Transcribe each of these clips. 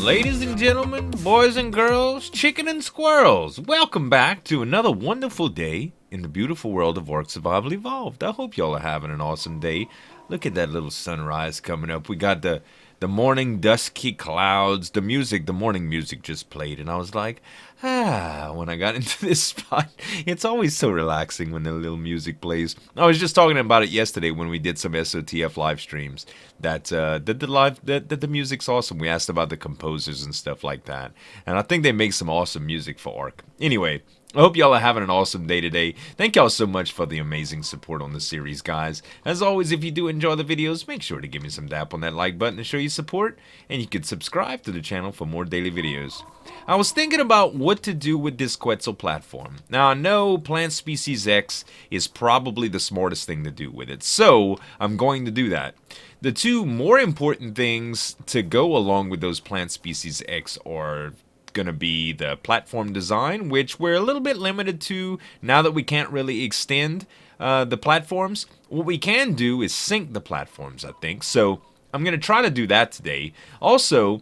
Ladies and gentlemen, boys and girls, chicken and squirrels, welcome back to another wonderful day in the beautiful world of Ark Survival Evolved. I hope y'all are having an awesome day. Look at that little sunrise coming up. We got the morning dusky clouds. The morning music just played, and I was like, when I got into this spot. It's always so relaxing when the little music plays. I was just talking about it yesterday when we did some SOTF live streams. That the music's awesome. We asked about the composers and stuff like that, and I think they make some awesome music for Ark. Anyway, I hope y'all are having an awesome day today. Thank y'all so much for the amazing support on the series, guys. As always, if you do enjoy the videos, make sure to give me some dap on that like button to show your support, and you can subscribe to the channel for more daily videos. I was thinking about what to do with this Quetzal platform. Now, I know Plant Species X is probably the smartest thing to do with it, so I'm going to do that. The two more important things to go along with those Plant Species X are going to be the platform design, which we're a little bit limited to now that we can't really extend the platforms. What we can do is sync the platforms, I think. So I'm going to try to do that today. Also,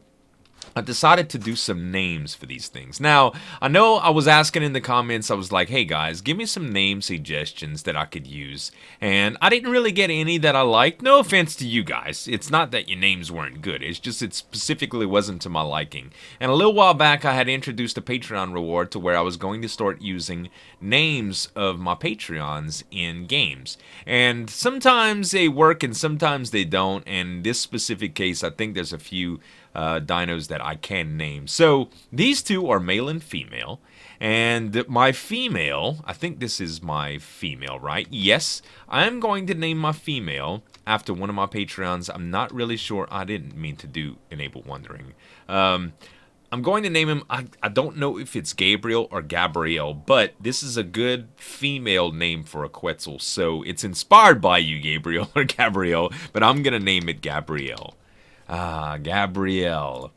I decided to do some names for these things. Now, I know I was asking in the comments, I was like, hey guys, give me some name suggestions that I could use. And I didn't really get any that I liked. No offense to you guys. It's not that your names weren't good. It's just it specifically wasn't to my liking. And a little while back, I had introduced a Patreon reward to where I was going to start using names of my Patreons in games. And sometimes they work and sometimes they don't. And in this specific case, I think there's a few dinos that I can name. So these two are male and female, and my female, I think this is my female, right? Yes, I'm going to name my female after one of my Patreons. I'm not really sure. I didn't mean to do Enable Wondering. I'm going to name him, I don't know if it's Gabriel or Gabrielle, but this is a good female name for a Quetzal, so it's inspired by you, Gabriel or Gabrielle, but I'm going to name it Gabrielle. Gabrielle.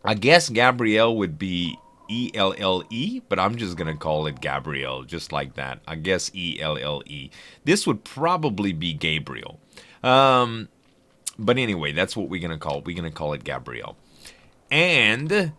I guess Gabrielle would be E-L-L-E, but I'm just going to call it Gabrielle, just like that. I guess E-L-L-E. This would probably be Gabriel. But anyway, that's what we're going to call it. We're going to call it Gabrielle. And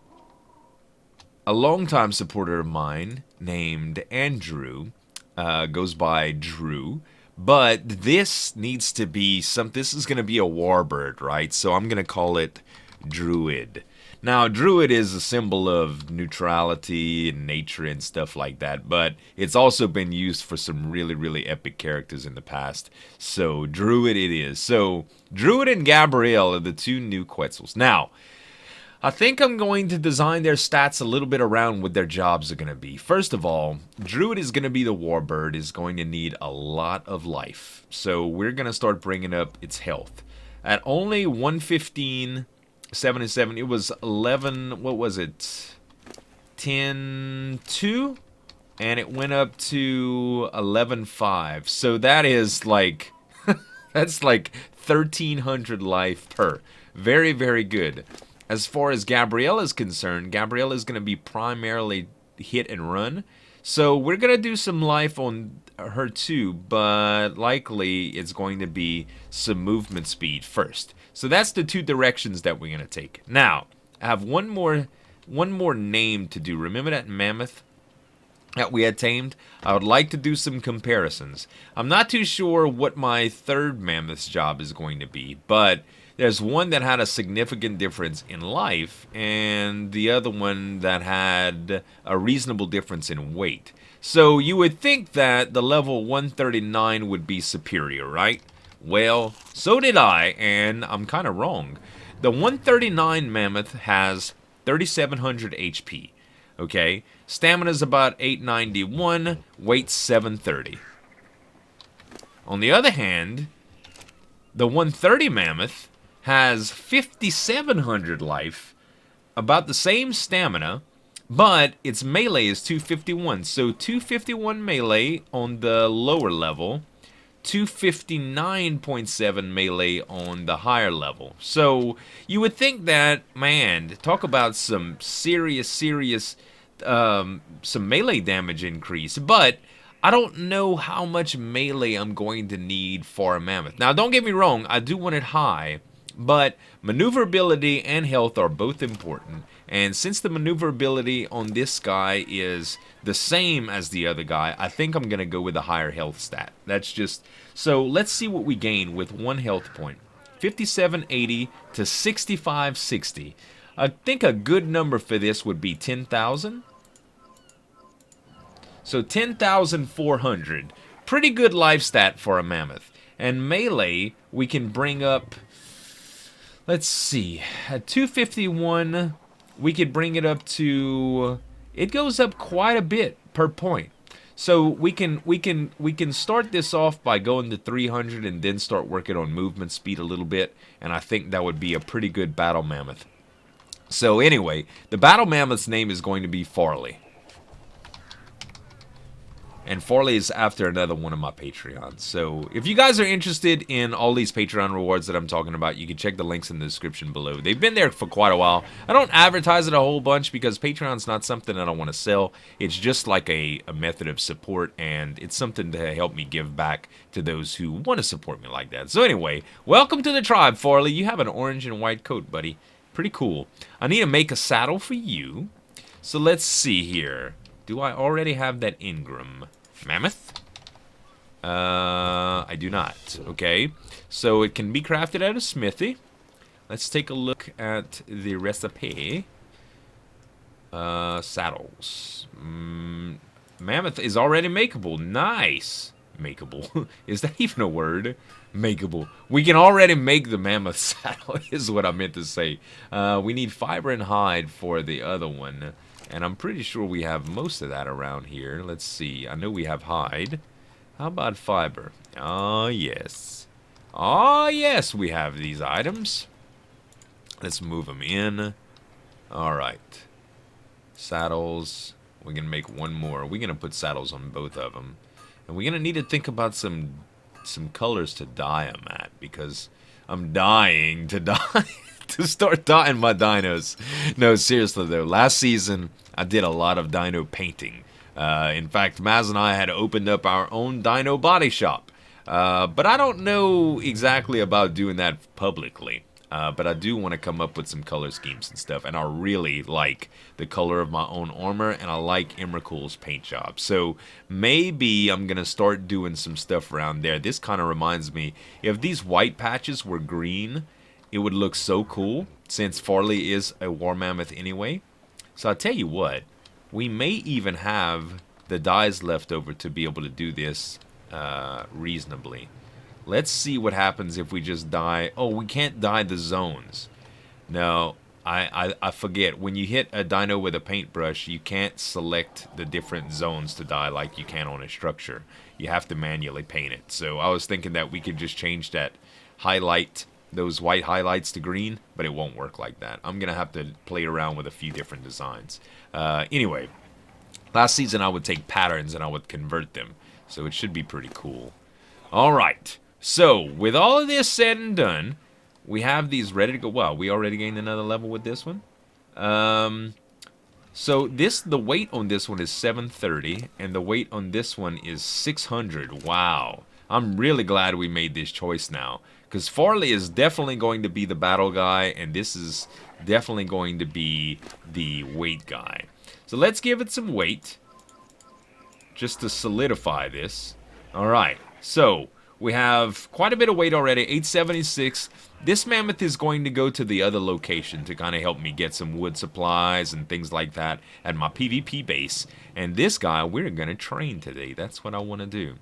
a longtime supporter of mine named Andrew, goes by Drew. But this needs to be this is going to be a warbird, right? So I'm going to call it Druid. Now, Druid is a symbol of neutrality and nature and stuff like that, but it's also been used for some really, really epic characters in the past. So Druid it is. So Druid and Gabrielle are the two new Quetzals. Now, I think I'm going to design their stats a little bit around what their jobs are going to be. First of all, Druid is going to be the warbird, is going to need a lot of life. So we're going to start bringing up its health. At only 115, 77, it was 11, what was it? 10-2? And it went up to 11-5. So that is like, that's like 1,300 life per. Very, very good. As far as Gabrielle is concerned, Gabrielle is going to be primarily hit and run. So we're going to do some life on her too, but likely it's going to be some movement speed first. So that's the two directions that we're going to take. Now, I have one more name to do. Remember that Mammoth that we had tamed? I would like to do some comparisons. I'm not too sure what my third Mammoth's job is going to be, but there's one that had a significant difference in life, and the other one that had a reasonable difference in weight. So you would think that the level 139 would be superior, right? Well, so did I, and I'm kind of wrong. The 139 Mammoth has 3,700 HP, okay? Stamina's about 891, weight's 730. On the other hand, the 130 Mammoth has 5,700 life, about the same stamina, but its melee is 251. So 251 melee on the lower level, 259.7 melee on the higher level. So you would think that, man, talk about some serious, some melee damage increase, but I don't know how much melee I'm going to need for a Mammoth. Now, don't get me wrong, I do want it high. But maneuverability and health are both important. And since the maneuverability on this guy is the same as the other guy, I think I'm going to go with a higher health stat. That's just... So let's see what we gain with 1 health point. 5780 to 6560. I think a good number for this would be 10,000. So 10,400. Pretty good life stat for a mammoth. And melee, we can bring up... Let's see. At 251, we could bring it up to... It goes up quite a bit per point. So we can start this off by going to 300 and then start working on movement speed a little bit. And I think that would be a pretty good battle mammoth. So anyway, the battle mammoth's name is going to be Farley. And Farley is after another one of my Patreons. So if you guys are interested in all these Patreon rewards that I'm talking about, you can check the links in the description below. They've been there for quite a while. I don't advertise it a whole bunch because Patreon's not something that I want to sell. It's just like a method of support, and it's something to help me give back to those who want to support me like that. So anyway, welcome to the tribe, Farley. You have an orange and white coat, buddy. Pretty cool. I need to make a saddle for you. So let's see here. Do I already have that Ingram? Mammoth? I do not. Okay. So it can be crafted at a smithy. Let's take a look at the recipe. Saddles. Mammoth is already makeable. Nice. Makeable. Is that even a word? Makeable. We can already make the mammoth saddle, is what I meant to say. We need fiber and hide for the other one. And I'm pretty sure we have most of that around here. Let's see. I know we have hide. How about fiber? Oh, yes. Oh, yes, we have these items. Let's move them in. All right. Saddles. We're going to make one more. We're going to put saddles on both of them. And we're going to need to think about some colors to dye them at, because I'm dying to dye. To start dyeing my dinos. No, seriously though, last season I did a lot of dino painting. In fact, Maz and I had opened up our own dino body shop. But I don't know exactly about doing that publicly. But I do want to come up with some color schemes and stuff. And I really like the color of my own armor. And I like Emrakul's paint job. So maybe I'm going to start doing some stuff around there. This kind of reminds me, if these white patches were green, it would look so cool, since Farley is a war mammoth anyway. So I'll tell you what, we may even have the dyes left over to be able to do this reasonably. Let's see what happens if we just dye. Oh, we can't dye the zones. No, I forget. When you hit a dino with a paintbrush, you can't select the different zones to dye like you can on a structure. You have to manually paint it. So I was thinking that we could just change that highlight, those white highlights, to green, but it won't work like that. I'm gonna have to play around with a few different designs. Anyway, last season I would take patterns and I would convert them, so it should be pretty cool. Alright, so with all of this said and done, we have these ready to go. Wow, we already gained another level with this one. So the weight on this one is 730, and the weight on this one is 600. Wow, I'm really glad we made this choice now. Because Farley is definitely going to be the battle guy, and this is definitely going to be the weight guy. So let's give it some weight, just to solidify this. Alright, so we have quite a bit of weight already, 876. This mammoth is going to go to the other location to kind of help me get some wood supplies and things like that at my PvP base. And this guy, we're going to train today. That's what I want to do.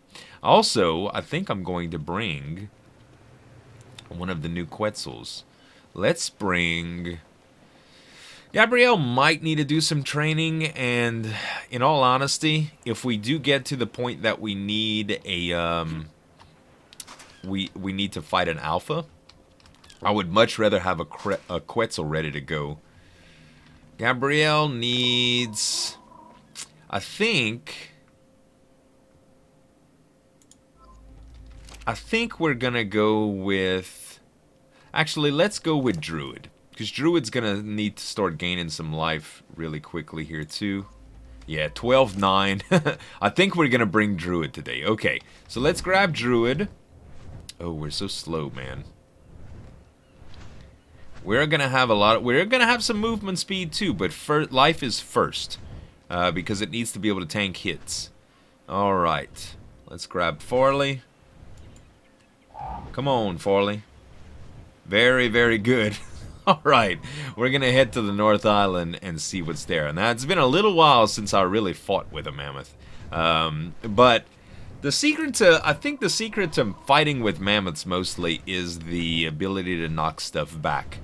Also, I think I'm going to bring one of the new Quetzals. Let's bring... Gabrielle might need to do some training, and in all honesty, if we do get to the point that we need a... we need to fight an alpha, I would much rather have a Quetzal ready to go. Gabrielle needs... I think we're gonna go with... Actually, let's go with Druid. Because Druid's gonna need to start gaining some life really quickly here too. Yeah, 12-9. I think we're gonna bring Druid today. Okay, so let's grab Druid. Oh, we're so slow, man. We're gonna have we're gonna have some movement speed too, but life is first, because it needs to be able to tank hits. All right, let's grab Farley. Come on, Farley. Very, very good. All right, we're gonna head to the North Island and see what's there. Now, it's been a little while since I really fought with a mammoth, but the secret to, I think the secret to fighting with mammoths mostly is the ability to knock stuff back.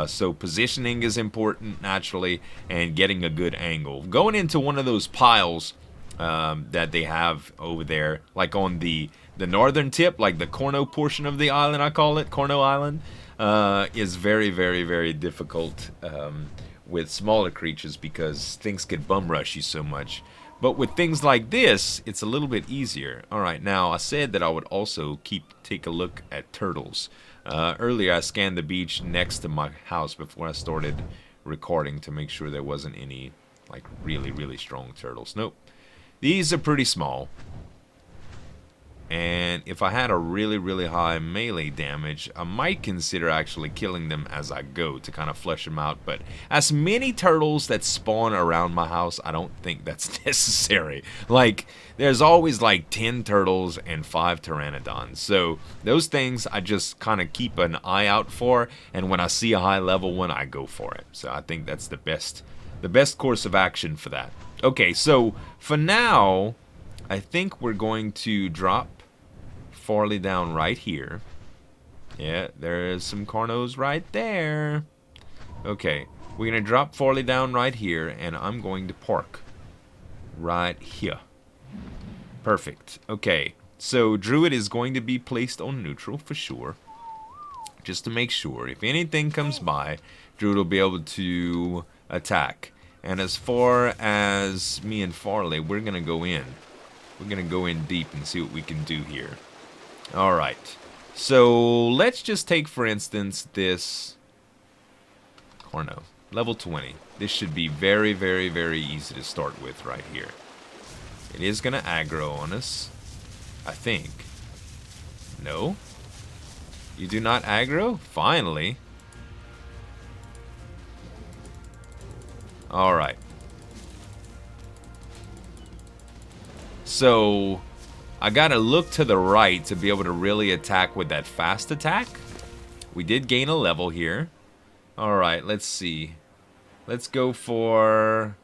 So positioning is important, naturally, and getting a good angle. Going into one of those piles that they have over there, like on the northern tip, like the Corno portion of the island, I call it, Corno Island, is very, very, very difficult with smaller creatures because things could bum rush you so much. But with things like this, it's a little bit easier. Alright, now I said that I would also take a look at turtles. Earlier I scanned the beach next to my house before I started recording to make sure there wasn't any like really, really strong turtles. Nope. These are pretty small. And if I had a really, really high melee damage, I might consider actually killing them as I go to kind of flesh them out. But as many turtles that spawn around my house, I don't think that's necessary. Like, there's always like 10 turtles and 5 pteranodons. So those things I just kind of keep an eye out for. And when I see a high level one, I go for it. So I think that's the best course of action for that. Okay, so for now, I think we're going to drop Farley down right here. Yeah, there's some Cornos right there. Okay, we're going to drop Farley down right here, and I'm going to park right here. Perfect. Okay, so Druid is going to be placed on neutral for sure. Just to make sure. If anything comes by, Druid will be able to attack. And as far as me and Farley, we're going to go in. We're going to go in deep and see what we can do here. Alright. So, let's just take, for instance, this Corno. Level 20. This should be very, very, very easy to start with right here. It is going to aggro on us. I think. No? You do not aggro? Finally. Alright. So, I gotta look to the right to be able to really attack with that fast attack. We did gain a level here. Alright, let's see. Let's go for...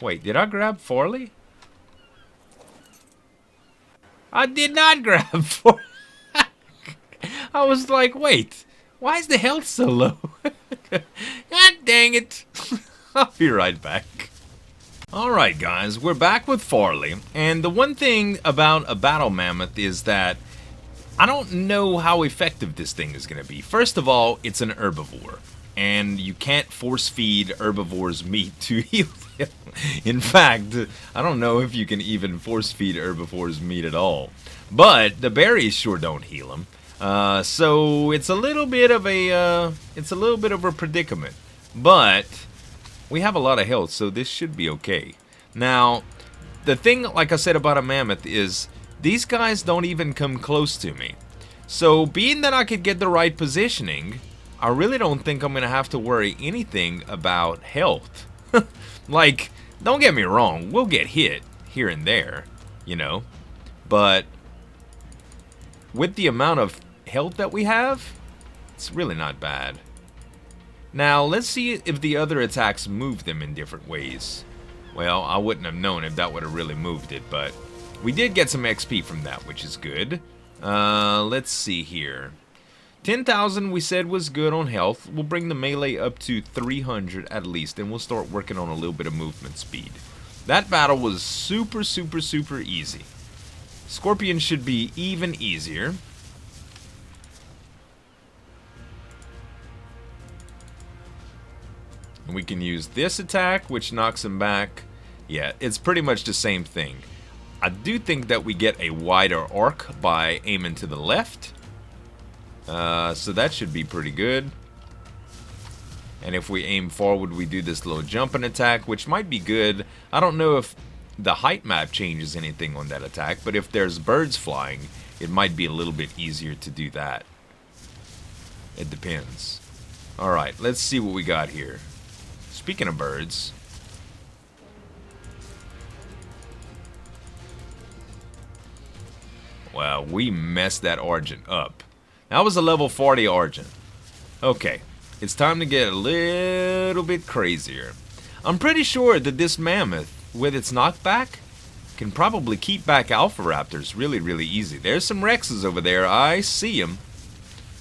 Wait, did I grab Farley? I did not grab Farley. I was like, wait, why is the health so low? God dang it. I'll be right back. Alright guys, we're back with Farley, and the one thing about a battle mammoth is that I don't know how effective this thing is going to be. First of all, it's an herbivore, and you can't force feed herbivores meat to heal them. In fact, I don't know if you can even force feed herbivores meat at all. But the berries sure don't heal them. So it's a little bit of a predicament. But we have a lot of health, so this should be okay. Now, the thing, like I said about a mammoth, is these guys don't even come close to me. So, being that I could get the right positioning, I really don't think I'm going to have to worry anything about health. Like, don't get me wrong, we'll get hit here and there, you know. But with the amount of health that we have, it's really not bad. Now, let's see if the other attacks move them in different ways. Well, I wouldn't have known if that would have really moved it, but we did get some XP from that, which is good. Let's see here. 10,000 we said was good on health. We'll bring the melee up to 300 at least, and we'll start working on a little bit of movement speed. That battle was super, super, super easy. Scorpion should be even easier. We can use this attack, which knocks him back. Yeah, it's pretty much the same thing. I do think that we get a wider arc by aiming to the left. So that should be pretty good. And if we aim forward, we do this little jumping attack, which might be good. I don't know if the height map changes anything on that attack, but if there's birds flying, it might be a little bit easier to do that. It depends. Alright, let's see what we got here. Speaking of birds. Wow, we messed that Argent up. That was a level 40 Argent. Okay, it's time to get a little bit crazier. I'm pretty sure that this Mammoth, with its knockback, can probably keep back Alpha Raptors really, really easy. There's some Rexes over there. I see them.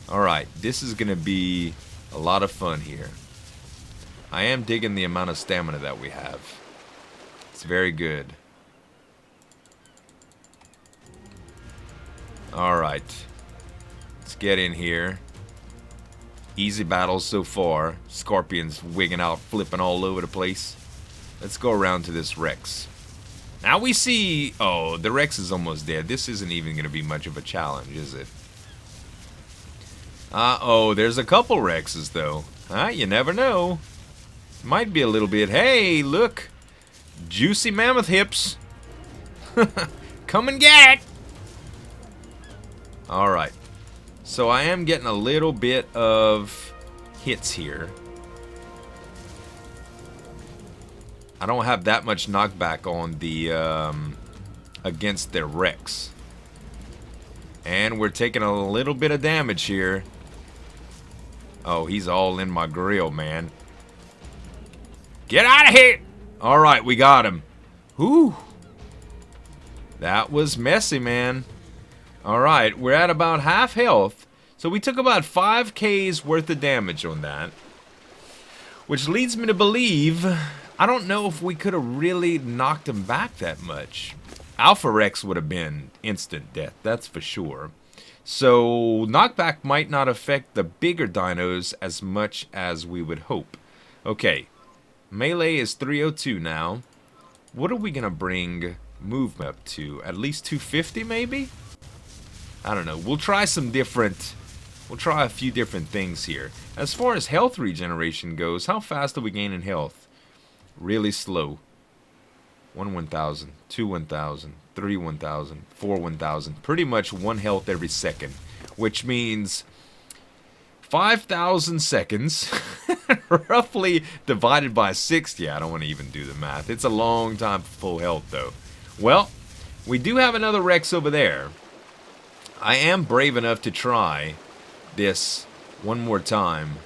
Alright, this is going to be a lot of fun here. I am digging the amount of stamina that we have. It's very good. Alright. Let's get in here. Easy battles so far. Scorpions wigging out, flipping all over the place. Let's go around to this Rex. Now we see... Oh, the Rex is almost dead. This isn't even going to be much of a challenge, is it? Uh-oh, there's a couple Rexes, though. You never know. Might be a little bit... Hey, look! Juicy Mammoth hips! Come and get it! Alright. So I am getting a little bit of hits here. I don't have that much knockback on the against their Rex. And we're taking a little bit of damage here. Oh, he's all in my grill, man. Get out of here! Alright, we got him. Whew. That was messy, man. Alright, we're at about half health. So we took about 5K's worth of damage on that. Which leads me to believe... I don't know if we could have really knocked him back that much. Alpha Rex would have been instant death, that's for sure. So knockback might not affect the bigger dinos as much as we would hope. Okay, melee is 302 now. What are we going to bring movement up to? At least 250 maybe? I don't know. We'll try some different... We'll try a few different things here. As far as health regeneration goes, how fast are we gaining health? Really slow. 1 1000, 2 1000, 3 1000, 4 1000. Pretty much 1 health every second. Which means 5,000 seconds. Roughly divided by 60. I don't want to even do the math. It's a long time for full health though. Well, we do have another Rex over there. I am brave enough to try this one more time.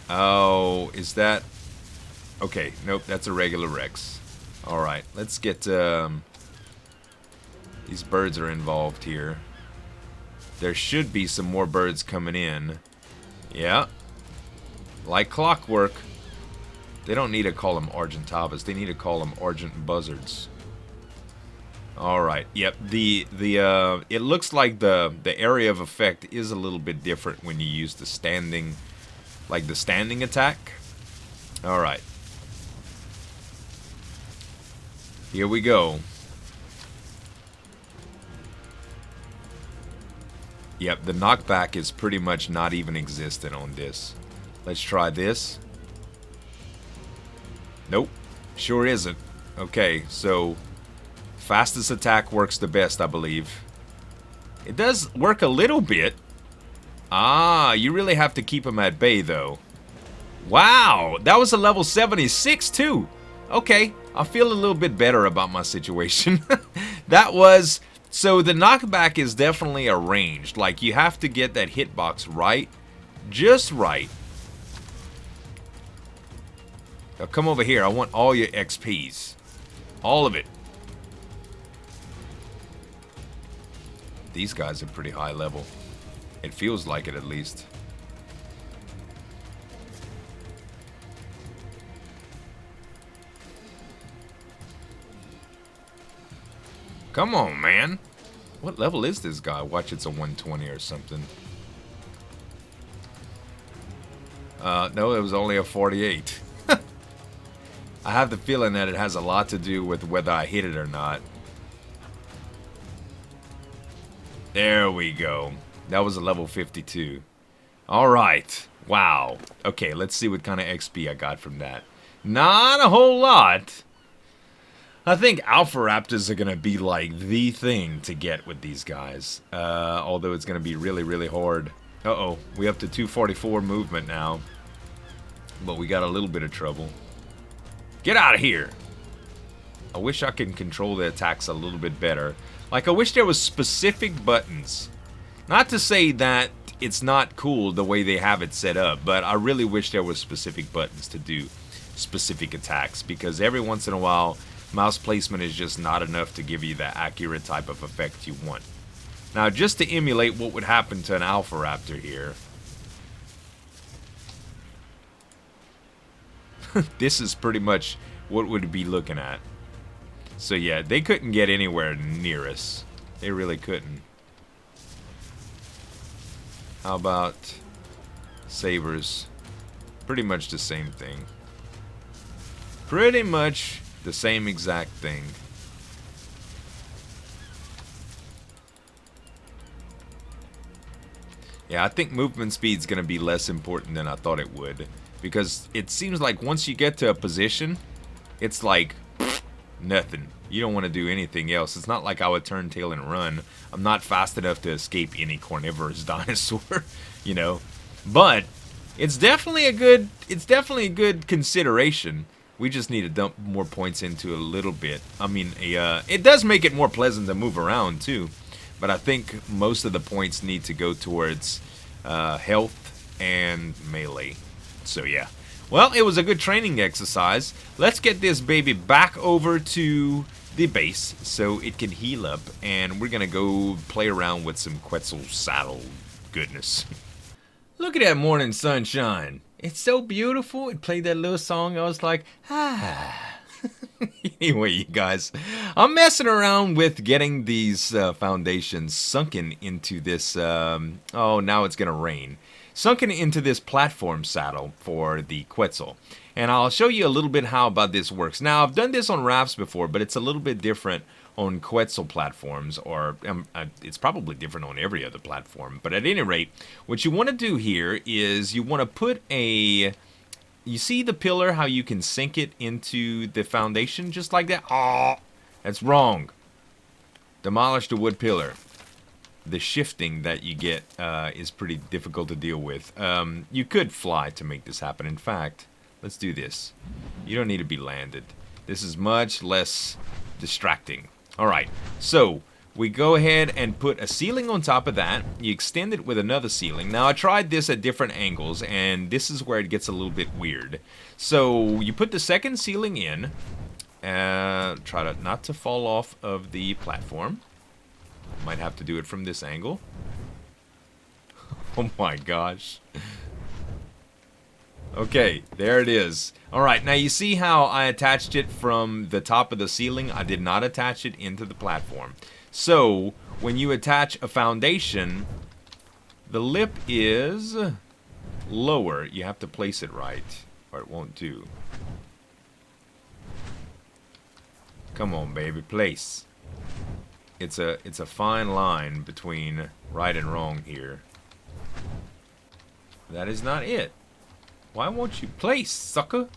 Oh, is that... Okay, nope, that's a regular Rex. Alright, let's get... These birds are involved here. There should be some more birds coming in. Yeah. Like clockwork. They don't need to call them Argentavas. They need to call them Argent Buzzards. Alright, yep. It looks like the area of effect is a little bit different when you use the standing... Like the standing attack. Alright. Here we go. Yep, the knockback is pretty much not even existent on this. Let's try this. Nope, sure isn't. Okay, so fastest attack works the best, I believe. It does work a little bit. Ah, you really have to keep him at bay, though. Wow, that was a level 76, too. Okay, I feel a little bit better about my situation. That was... So the knockback is definitely arranged. Like, you have to get that hitbox right. Just right. Now come over here. I want all your XPs. All of it. These guys are pretty high level. It feels like it, at least. Come on, man. What level is this guy? Watch, it's a 120 or something. No, it was only a 48. I have the feeling that it has a lot to do with whether I hit it or not. There we go. That was a level 52. Alright. Wow. Okay, let's see what kind of XP I got from that. Not a whole lot. I think Alpha Raptors are going to be like the thing to get with these guys. Although it's going to be really, really hard. Uh-oh, we up to 244 movement now. But we got a little bit of trouble. Get out of here! I wish I could control the attacks a little bit better. Like, I wish there was specific buttons. Not to say that it's not cool the way they have it set up, but I really wish there was specific buttons to do specific attacks, because every once in a while, mouse placement is just not enough to give you the accurate type of effect you want. Now, just to emulate what would happen to an Alpha Raptor here. This is pretty much what we'd be looking at. So yeah, they couldn't get anywhere near us. They really couldn't. How about sabers? Pretty much the same thing. Pretty much the same exact thing. Yeah, I think movement speed's gonna be less important than I thought it would. Because it seems like once you get to a position, it's like nothing. You don't want to do anything else. It's not like I would turn tail and run. I'm not fast enough to escape any carnivorous dinosaur, you know. But it's definitely a good consideration. We just need to dump more points into a little bit. I mean, it does make it more pleasant to move around too. But I think most of the points need to go towards health and melee. So yeah. Well, it was a good training exercise. Let's get this baby back over to the base so it can heal up. And we're going to go play around with some Quetzal saddle goodness. Look at that morning sunshine. It's so beautiful. It played that little song. I was like, ah. Anyway, you guys, I'm messing around with getting these foundations sunken into this. Oh, now it's going to rain. Sunken into this platform saddle for the Quetzal. And I'll show you a little bit how about this works. Now, I've done this on rafts before, but it's a little bit different on Quetzal platforms, or it's probably different on every other platform. But at any rate, what you want to do here is you want to put a... You see the pillar, how you can sink it into the foundation just like that? Oh, that's wrong. Demolish the wood pillar. The shifting that you get is pretty difficult to deal with. You could fly to make this happen. In fact, let's do this. You don't need to be landed. This is much less distracting. Alright, so we go ahead and put a ceiling on top of that. You extend it with another ceiling. Now, I tried this at different angles, and this is where it gets a little bit weird. So, you put the second ceiling in. Try to not to fall off of the platform. Might have to do it from this angle. Oh my gosh. Okay, there it is. Alright, now you see how I attached it from the top of the ceiling? I did not attach it into the platform. So, when you attach a foundation, the lip is lower. You have to place it right, or it won't do. Come on, baby, place. It's a fine line between right and wrong here. That is not it. Why won't you place, sucker?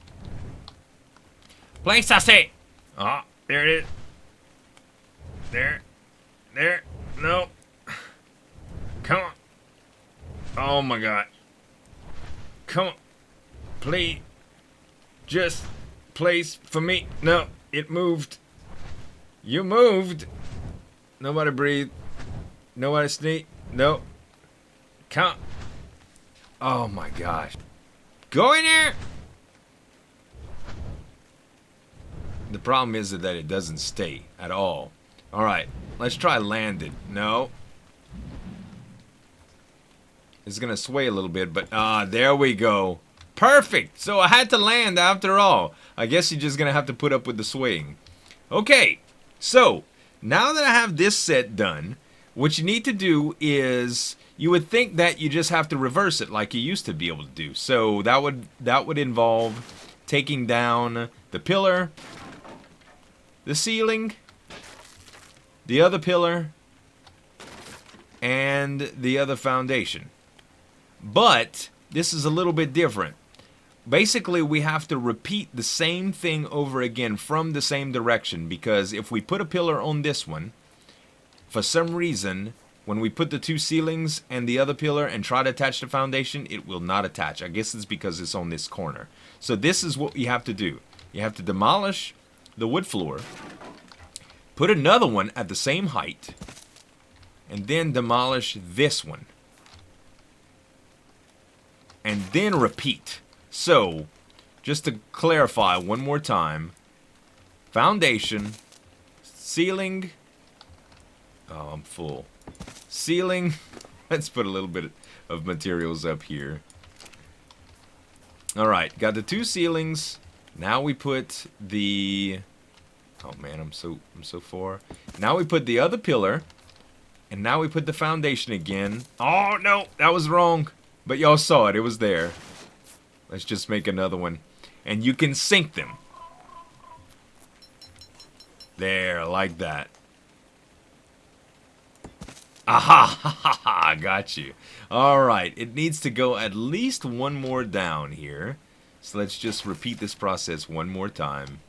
Place, I say! Ah, there it is. There. There. No. Come on. Oh my god. Come on. Please. Just place for me. No, it moved. You moved. Nobody breathe. Nobody sneak. No. Come. Oh my gosh. Go in there! The problem is that it doesn't stay at all. Alright, let's try landed. No. It's gonna sway a little bit, but there we go. Perfect! So I had to land after all. I guess you're just gonna have to put up with the swaying. Okay, so now that I have this set done, what you need to do is, you would think that you just have to reverse it like you used to be able to do. So that would involve taking down the pillar, the ceiling, the other pillar, and the other foundation. But this is a little bit different. Basically, we have to repeat the same thing over again from the same direction, because if we put a pillar on this one, for some reason, when we put the 2 ceilings and the other pillar and try to attach the foundation, it will not attach. I guess it's because it's on this corner. So this is what you have to do. You have to demolish the wood floor, put another one at the same height, and then demolish this one. And then repeat. So, just to clarify one more time, foundation, ceiling, oh, I'm full. Ceiling, let's put a little bit of materials up here. Alright, got the 2 ceilings. Now we put the, oh man, I'm so far. Now we put the other pillar, and now we put the foundation again. Oh no, that was wrong. But y'all saw it, it was there. Let's just make another one. And you can sink them. There, like that. Aha! Ha ha ha! Got you. Alright, it needs to go at least one more down here. So let's just repeat this process one more time.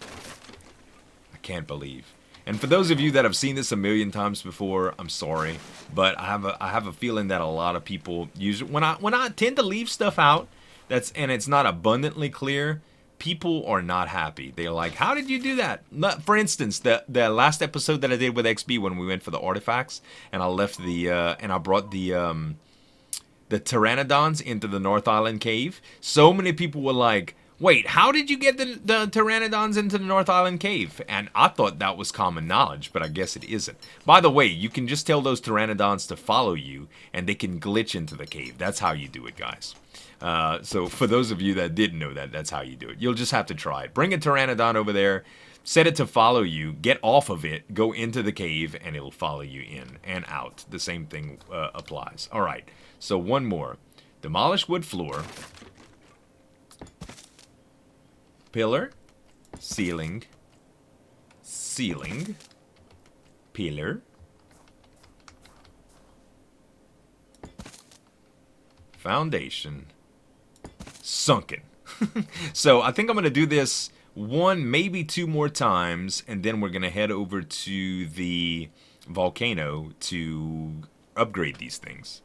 I can't believe. And for those of you that have seen this a million times before, I'm sorry. But I have a feeling that a lot of people use it. When I tend to leave stuff out, and it's not abundantly clear, people are not happy. They're like, how did you do that? For instance, the last episode that I did with XB when we went for the artifacts, and I left and I brought the pteranodons into the North Island cave. So many people were like, wait, how did you get the pteranodons into the North Island cave? And I thought that was common knowledge, but I guess it isn't. By the way, you can just tell those pteranodons to follow you, and they can glitch into the cave. That's how you do it, guys. So for those of you that didn't know that, that's how you do it. You'll just have to try it. Bring a pteranodon over there, set it to follow you, get off of it, go into the cave, and it'll follow you in and out. The same thing applies. All right, so one more. Demolish wood floor. Pillar. Ceiling. Ceiling. Pillar. Foundation. Sunken. So I think I'm going to do this 1, maybe 2 more times, and then we're going to head over to the volcano to upgrade these things.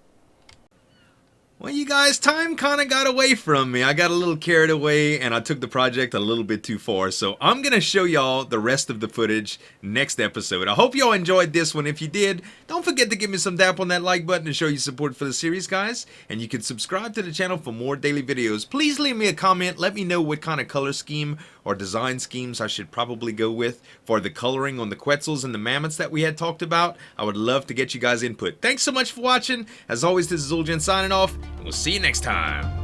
Well, you guys, time kind of got away from me. I got a little carried away, and I took the project a little bit too far. So I'm going to show y'all the rest of the footage next episode. I hope y'all enjoyed this one. If you did, don't forget to give me some dap on that like button to show your support for the series, guys. And you can subscribe to the channel for more daily videos. Please leave me a comment. Let me know what kind of color scheme or design schemes I should probably go with for the coloring on the Quetzals and the Mammoths that we had talked about. I would love to get you guys input. Thanks so much for watching. As always, this is Zuljan signing off, and we'll see you next time.